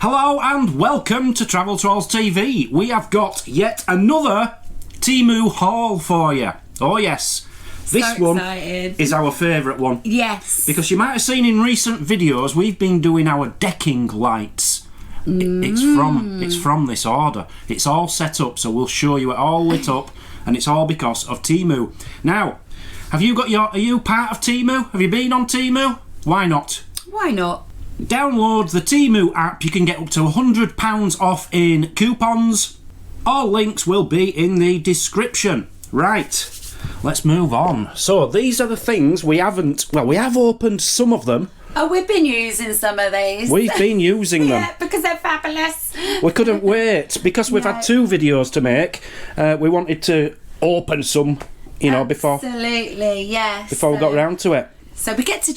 Hello and welcome to Travel Trolls TV. We have got yet another Temu haul for you. Oh yes, this one is our favourite one. Yes. Because you might have seen in recent videos we've been doing our decking lights. It's from this order. It's all set up, so we'll show you it all lit up, and it's all because of Temu. Now, are you part of Temu? Have you been on Temu? Why not? Why not? Download the Temu app. You can get up to £100 off in coupons. All links will be in the description. Right, let's move on. So these are the things we haven't... Well, we have opened some of them. Oh, we've been using some of these. We've been using them. Yeah, because they're fabulous. We couldn't wait. Because we've had 2 videos to make, we wanted to open some, you know, before... Absolutely, yes. Before we got round to it. So we get to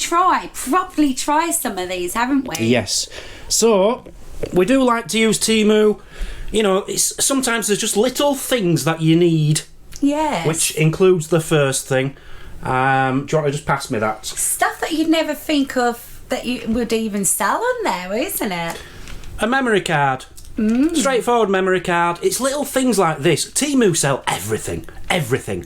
properly try some of these, haven't we? Yes. So, we do like to use Temu. You know, sometimes there's just little things that you need. Yes. Which includes the first thing. Do you want to just pass me that? Stuff that you'd never think of that you would even sell on there, isn't it? A memory card. Straightforward memory card. It's little things like this. Temu sell everything. Everything.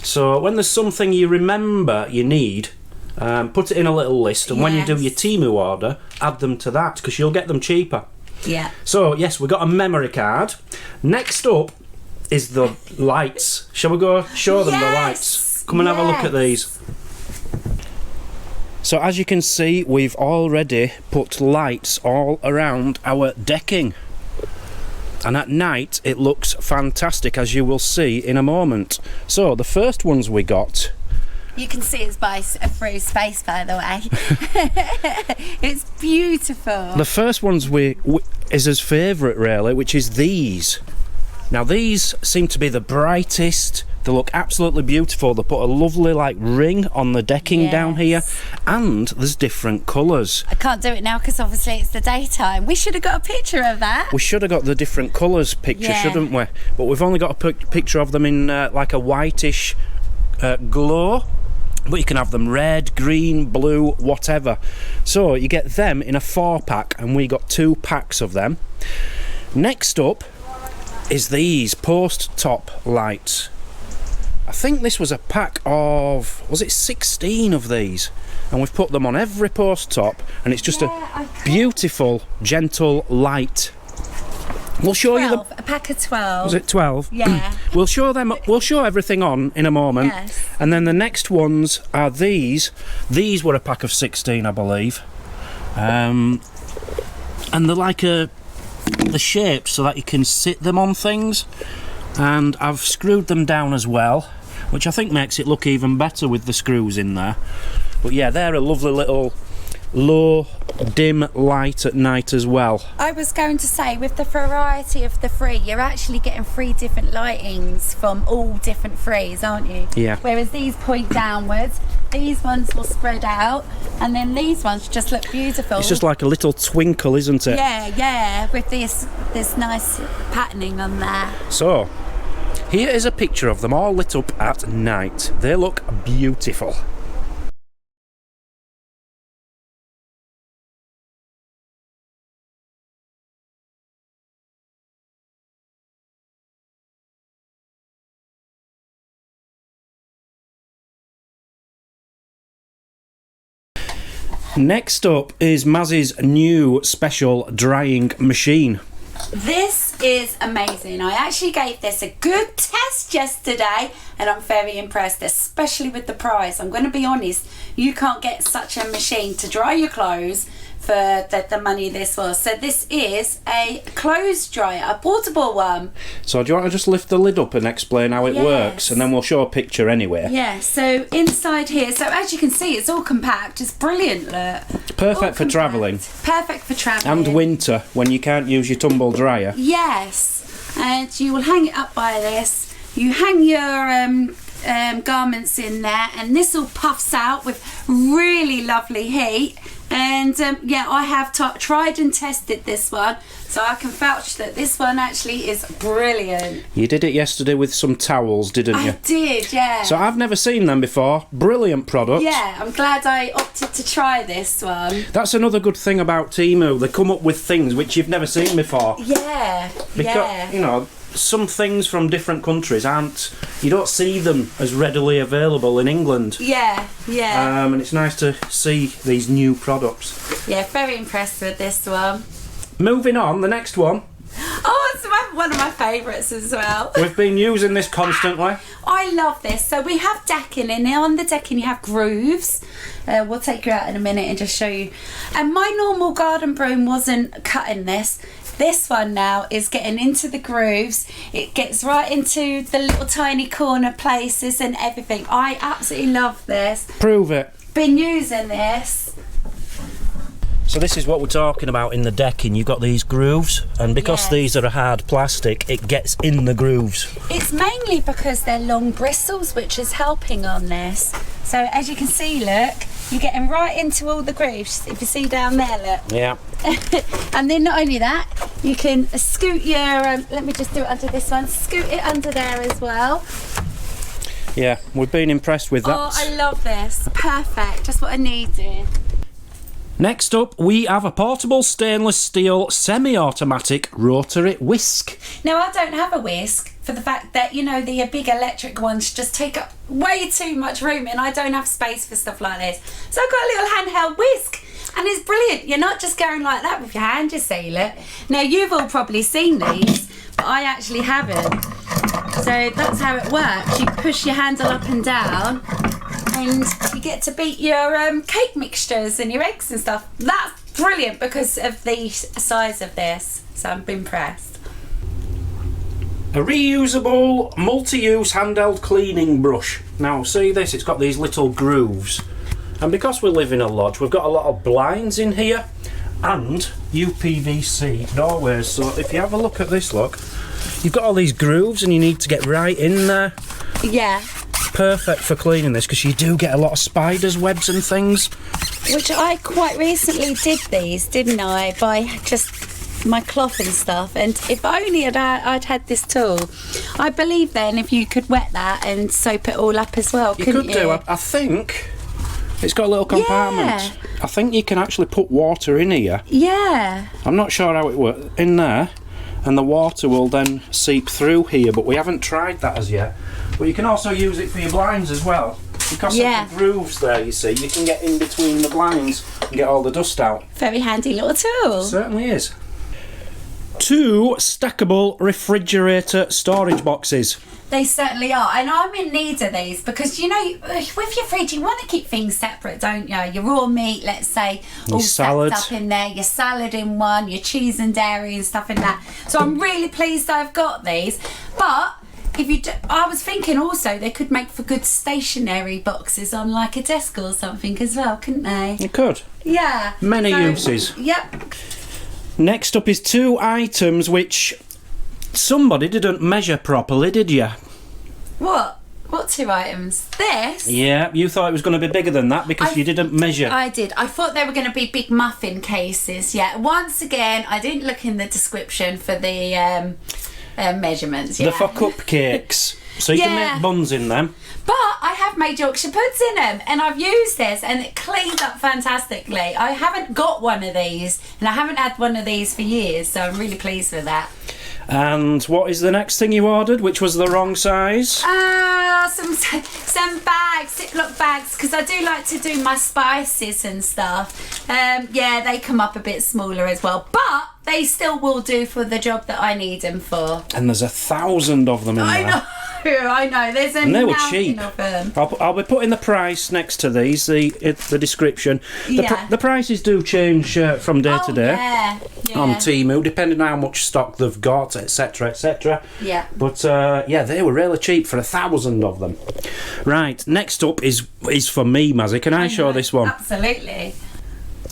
So, when there's something you remember you need... put it in a little list, and when you do your Temu order, add them to that, because you'll get them cheaper. Yeah. So, yes, we've got a memory card. Next up is the lights. Shall we go show them the lights? Come and have a look at these. So, as you can see, we've already put lights all around our decking. And at night, it looks fantastic, as you will see in a moment. So, the first ones we got... You can see it's by through space, by the way. It's beautiful. The first ones is his favourite, really, which is these. Now, these seem to be the brightest. They look absolutely beautiful. They put a lovely, like, ring on the decking down here. And there's different colours. I can't do it now because obviously it's the daytime. We should have got a picture of that. We should have got the different colours picture, shouldn't we? But we've only got a picture of them in, like, a whitish glow. But you can have them red, green, blue, whatever. So you get them in a 4-pack, and we got 2 packs of them. Next up is these post top lights. I think this was a pack of, was it 16 of these? And we've put them on every post top, and it's just a beautiful, gentle light. We'll show you a pack of 12. Was it 12? Yeah. We'll show them. We'll show everything on in a moment. Yes. And then the next ones are these. These were a pack of 16, I believe. And they're like the shape so that you can sit them on things. And I've screwed them down as well, which I think makes it look even better with the screws in there. But yeah, they're a lovely little low dim light at night as well. I was going to say, with the variety of the 3, you're actually getting 3 different lightings from all different 3s, aren't you? Yeah. Whereas these point downwards, these ones will spread out, and then these ones just look beautiful. It's just like a little twinkle, isn't it? Yeah, with this nice patterning on there. So here is a picture of them all lit up at night. They look beautiful. Next up is Maz's new special drying machine. This is amazing. I actually gave this a good test yesterday, and I'm very impressed, especially with the price. I'm going to be honest, you can't get such a machine to dry your clothes for the money this was. So this is a clothes dryer, a portable one. So do you want to just lift the lid up and explain how it works, and then we'll show a picture anyway? Yeah, so inside here, so as you can see, it's all compact. It's brilliant, look. Perfect for travelling. Perfect for travelling. And winter, when you can't use your tumble dryer. Yes, and you will hang it up by this. You hang your garments in there, and this all puffs out with really lovely heat. And yeah, I have tried and tested this one, so I can vouch that this one actually is brilliant. You did it yesterday with some towels, didn't you? I did, yeah. So I've never seen them before. Brilliant product. Yeah, I'm glad I opted to try this one. That's another good thing about Temu. They come up with things which you've never seen before. Yeah, Because, you know, some things from different countries you don't see them as readily available in England. Yeah, yeah. And it's nice to see these new products. Yeah, very impressed with this one. Moving on, the next one. Oh, it's one of my favourites as well. We've been using this constantly. I love this. So we have decking in there. On the decking you have grooves. We'll take you out in a minute and just show you. And my normal garden broom wasn't cutting this. This one now is getting into the grooves. It gets right into the little tiny corner places and everything. I absolutely love this. Prove it. Been using this. So this is what we're talking about in the decking. You've got these grooves, and because Yes. these are a hard plastic, it gets in the grooves. It's mainly because they're long bristles, which is helping on this. So as you can see, look, you're getting right into all the grooves. If you see down there, look. Yeah. And then not only that, you can scoot your, let me just do it under this one, scoot it under there as well. Yeah, we've been impressed with that. Oh, I love this. Perfect, just what I needed. Next up, we have a portable stainless steel semi-automatic rotary whisk. Now, I don't have a whisk for the fact that, you know, the big electric ones just take up way too much room and I don't have space for stuff like this. So I've got a little handheld whisk. And it's brilliant. You're not just going like that with your hand, you see, look. Now, you've all probably seen these, but I actually haven't. So that's how it works. You push your handle up and down and you get to beat your cake mixtures and your eggs and stuff. That's brilliant because of the size of this. So I'm impressed. A reusable, multi-use handheld cleaning brush. Now, see this? It's got these little grooves. And because we live in a lodge, we've got a lot of blinds in here and UPVC doorways. So if you have a look at this, look, you've got all these grooves and you need to get right in there. Yeah. Perfect for cleaning this because you do get a lot of spiders, webs and things. Which I quite recently did these, didn't I? By just my cloth and stuff. And if only I'd had this tool. I believe then if you could wet that and soap it all up as well, couldn't you? You could do. I think it's got a little compartment. Yeah. I think you can actually put water in here. Yeah. I'm not sure how it works. In there, and the water will then seep through here, but we haven't tried that as yet. But you can also use it for your blinds as well. Because of the grooves there, you see, you can get in between the blinds and get all the dust out. Very handy little tool. Certainly is. 2 stackable refrigerator storage boxes. They certainly are, and I'm in need of these because, you know, with your fridge you want to keep things separate, don't you? Your raw meat, let's say, all salad stacked up in there, your salad in one, your cheese and dairy and stuff in that. So I'm really pleased I've got these. But if you I was thinking also they could make for good stationary boxes on like a desk or something as well, couldn't they? You could. Yeah. Many uses. Yep. Next up is 2 items which somebody didn't measure properly, did you? What? What 2 items? This? Yeah, you thought it was going to be bigger than that because you didn't measure. I did. I thought they were going to be big muffin cases. Yeah. Once again, I didn't look in the description for the measurements. Yeah. They're for cupcakes. So you can make buns in them. But I have made Yorkshire puds in them and I've used this and it cleaned up fantastically. I haven't got one of these and I haven't had one of these for years, so I'm really pleased with that. And what is the next thing you ordered, which was the wrong size? Some bags, Ziploc bags, because I do like to do my spices and stuff. Yeah, they come up a bit smaller as well, but they still will do for the job that I need them for. And there's 1,000 of them in there. I know. There's a and they were mountain cheap. of them. I'll be putting the price next to these, the description. The prices do change from day to day on Temu, depending on how much stock they've got, etc., etc. Yeah. But yeah, they were really cheap for 1,000 of them. Right, next up is for me, Mazzy. Can I show this one? Absolutely.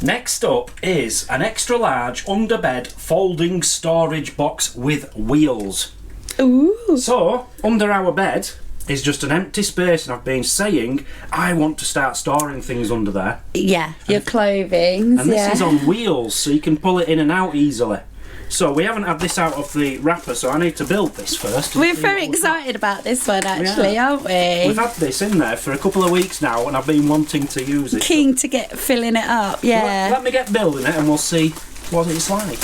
Next up is an extra large underbed folding storage box with wheels. Ooh. So, under our bed, is just an empty space, and I've been saying I want to start storing things under there. Yeah, your clothing. And this is on wheels, so you can pull it in and out easily. So we haven't had this out of the wrapper, so I need to build this first. We're very excited about this one, actually, aren't we? We've had this in there for a couple of weeks now, and I've been wanting to use it. Keen to get filling it up, yeah. Let me get building it, and we'll see what it's like.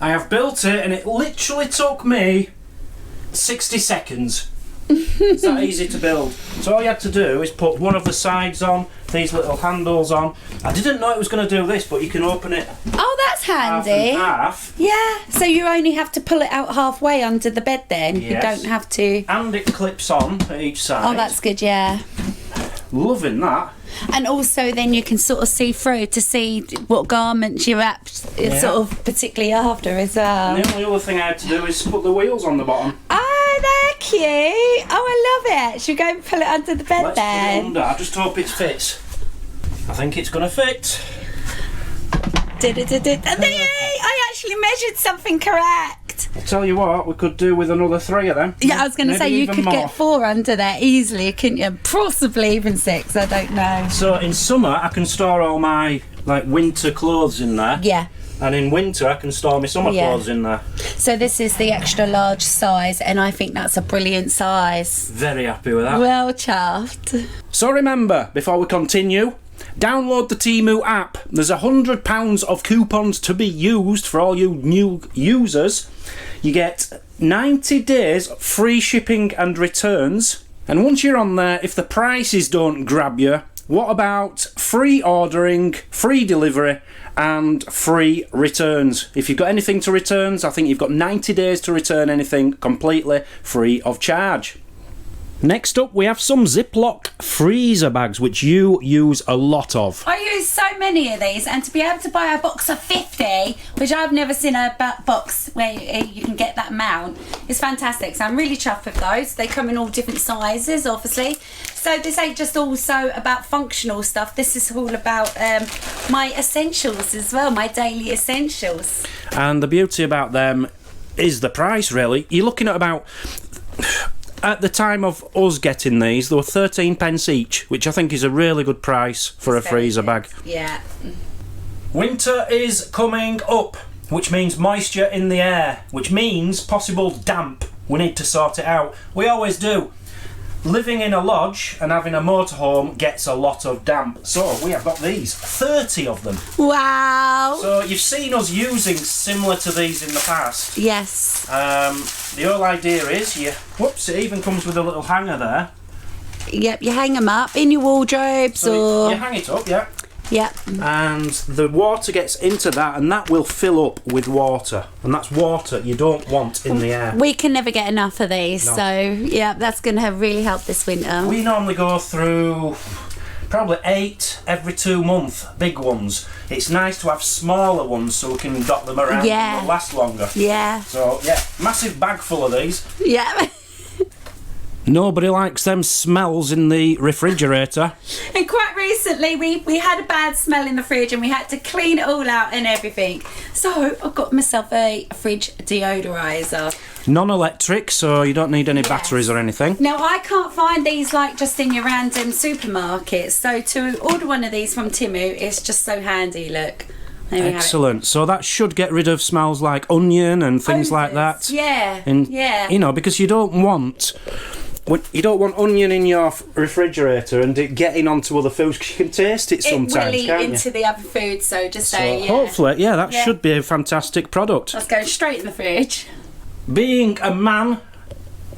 I have built it, and it literally took me 60 seconds. It's that easy to build. So all you had to do is put one of the sides on, these little handles on. I didn't know it was going to do this, but you can open it. Oh, that's handy. Half and half. Yeah, so you only have to pull it out halfway under the bed then. Yes. You don't have to. And it clips on at each side. Oh, that's good, yeah. Loving that. And also then you can sort of see through to see what garments you're sort of particularly after as well. And the only other thing I had to do is put the wheels on the bottom. Oh, they're cute. Oh, I love it. Should we go and pull it under the bed Let's then? put it under. I just hope it fits. I think it's going to fit. I actually measured something correct. I'll tell you what, we could do with another 3 of them. Yeah, I was going to say you could more. get 4 under there easily, couldn't you? Possibly even 6, I don't know. So in summer I can store all my winter clothes in there. Yeah. And in winter I can store my summer clothes in there. So this is the extra large size, and I think that's a brilliant size. Very happy with that. Well chuffed. So remember, before we continue, download the Temu app. There's £100 of coupons to be used for all you new users. You get 90 days free shipping and returns. And once you're on there, if the prices don't grab you, what about free ordering, free delivery and free returns? If you've got anything to returns, I think you've got 90 days to return anything completely free of charge. Next up, we have some Ziploc freezer bags, which you use a lot of. I use so many of these, and to be able to buy a box of 50, which I've never seen a box where you can get that amount, is fantastic. So I'm really chuffed with those. They come in all different sizes, obviously. So this ain't just also about functional stuff. This is all about my essentials as well, my daily essentials. And the beauty about them is the price, really. You're looking at about... At the time of us getting these, they were 13p each, which I think is a really good price for a freezer bag. Yeah. Winter is coming up, which means moisture in the air, which means possible damp. We need to sort it out. We always do. Living in a lodge and having a motorhome gets a lot of damp. So we have got these, 30 of them. Wow. So you've seen us using similar to these in the past. Yes. The whole idea is, it even comes with a little hanger there. Yep, you hang them up in your wardrobes So you hang it up, yeah. Yep. And the water gets into that, and that will fill up with water. And that's water you don't want in the air. We can never get enough of these, No. so yeah, that's going to really help this winter. We normally go through probably 8 every 2 months, big ones. It's nice to have smaller ones so we can dot them around and they'll last longer. Yeah. So yeah, massive bag full of these. Yeah. Nobody likes them smells in the refrigerator. And quite recently we had a bad smell in the fridge and we had to clean it all out and everything. So I got myself a fridge deodorizer. Non-electric, so you don't need any batteries or anything. Now I can't find these just in your random supermarkets. So to order one of these from Temu is just so handy, look. There we have it. Excellent. So that should get rid of smells like onion and things like that. Yeah. And, yeah. You know, because you don't want onion in your refrigerator and it getting onto other foods, because you can taste it sometimes, it will eat can't you? into the other food, so just say, yeah. Hopefully, that should be a fantastic product. Let's go straight in the fridge. Being a man,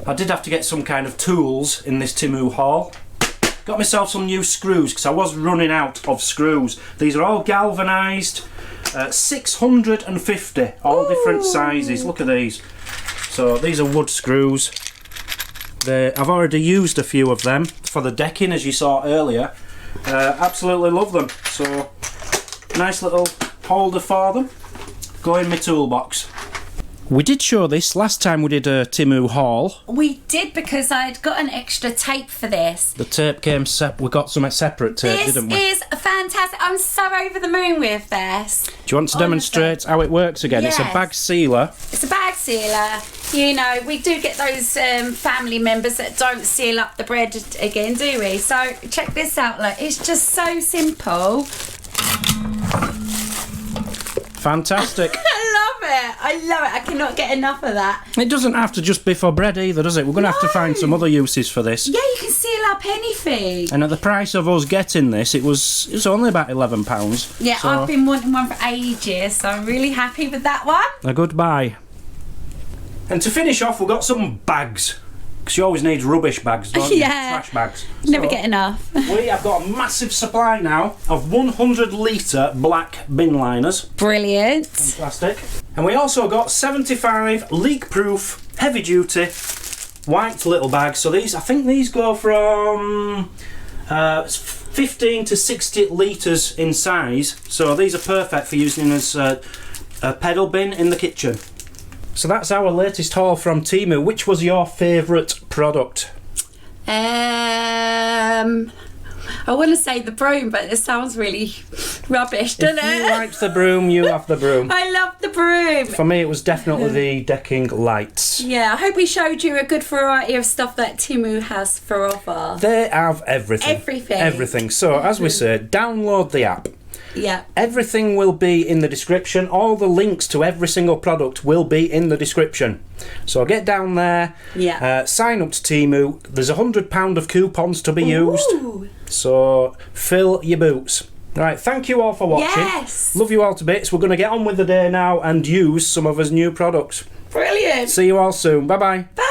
I did have to get some kind of tools in this Temu haul. Got myself some new screws because I was running out of screws. These are all galvanised, 650, all different sizes. Look at these. So these are wood screws. I've already used a few of them for the decking, as you saw earlier. Absolutely love them. So nice little holder for them. Go in my toolbox. We did show this last time we did a Temu haul. We did, because I'd got an extra tape for this. The tape came we got some separate tape, didn't we? This is fantastic. I'm so over the moon with this. Do you want to demonstrate how it works again? Yes. It's a bag sealer. It's a bag sealer. You know, we do get those family members that don't seal up the bread again, do we? So check this out, look. It's just so simple. Fantastic. I love it. I cannot get enough of that. It doesn't have to just be for bread either, does it? We're going to have to find some other uses for this. Yeah, you can seal up anything. And at the price of us getting this, it was only about £11. Yeah, so I've been wanting one for ages, so I'm really happy with that one. a good buy. And to finish off, we've got some bags. Because you always need rubbish bags, don't you? Yeah. Trash bags. Never So, get enough. We have got a massive supply now of 100 litre black bin liners. Brilliant. Plastic. And we also got 75 leak-proof, heavy-duty, white little bags. So these, I think these go from 15 to 60 litres in size. So these are perfect for using as a pedal bin in the kitchen. So that's our latest haul from Temu. Which was your favourite product? I want to say the broom, but it sounds really rubbish, doesn't If it? you liked the broom, you have the broom. I love the broom. For me, it was definitely the decking lights. Yeah, I hope we showed you a good variety of stuff that Temu has for offer. They have everything. Everything. So, as we say, download the app. Yeah. Everything will be in the description. All the links to every single product will be in the description. So get down there. Yeah. Sign up to Temu. There's £100 of coupons to be used. So fill your boots. Right, thank you all for watching. Yes. Love you all to bits. We're going to get on with the day now and use some of his new products. Brilliant. See you all soon. Bye-bye. Bye.